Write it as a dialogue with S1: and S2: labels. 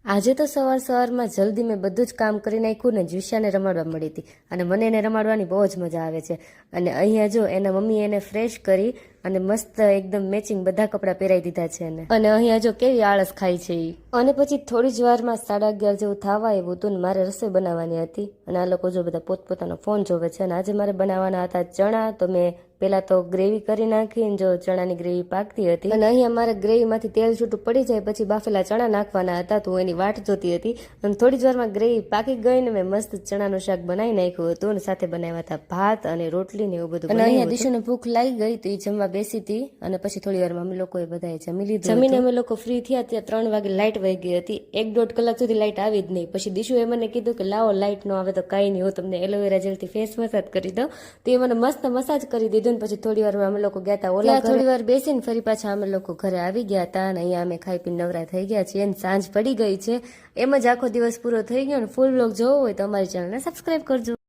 S1: આજે તો સવારમાં જલ્દી મેં બધું જ કામ કરી નાખ્યું ને જ્યુષ્યાને રમાડવા મળી હતી અને મને એને રમાડવાની બહુ જ મજા આવે છે. અને અહીંયા જો એના મમ્મીએ એને ફ્રેશ કરી અને મસ્ત એકદમ મેચિંગ બધા કપડાં પહેરાવી દીધા છે એને. અને અહીંયા જો કેવી આળસ ખાય છે એ. અને પછી થોડી જ વારમાં 11:30 જેવું થવા આવ્યું હતું ને મારે રસોઈ બનાવવાની હતી અને આ લોકો જો બધા પોતપોતાનો ફોન જોવે છે. અને આજે મારે બનાવવાના હતા ચણા, તો મેં પેલા તો ગ્રેવી કરી નાખીને જો ચણાની ગ્રેવી પાકતી હતી અને અહીંયા મારે ગ્રેવીમાંથી તેલ છૂટું પડી જાય પછી બાફેલા ચણા નાખવાના હતા, તો એની વાટ જોતી હતી. અને થોડી જ વારમાં ગ્રેવી પાકી ગઈ ને મેં મસ્ત ચણાનું શાક બનાવી નાખ્યું હતું અને સાથે બનાવ્યા હતા ભાત અને રોટલી ને એવું બધું. અને અહીંયા દિશુને ભૂખ લાગી ગઈ તો એ જમવા બેસી હતી અને પછી થોડી વારમાં અમે લોકોએ બધાએ જમી લીધું. જમીને અમે લોકો ફ્રી થયા ત્યાં 3 વાગે લાઇટ વહી ગઈ હતી. 1-1.5 કલાક સુધી લાઇટ આવી જ નહીં. પછી દિશુએ મને કીધું કે લાવો લાઇટ નો આવે તો કાંઈ નહીં, હું તમને એલોવેરા જેલથી ફેસ મસાજ કરી દઉં. તો એ મને મસ્ત મસાજ કરી દીધું. પછી થોડી વાર અમે લોકો ગયા હતા ઓલા, થોડી વાર બેસીને ફરી પાછા અમે લોકો ઘરે આવી ગયા હતા અને અહીંયા અમે ખાઈ પીને નવરા થઈ ગયા છીએ અને સાંજ પડી ગઈ છે. એમ જ આખો દિવસ પૂરો થઈ ગયો. અને ફૂલ વ્લોગ જોવો હોય તો અમારી ચેનલને સબસ્ક્રાઇબ કરજો.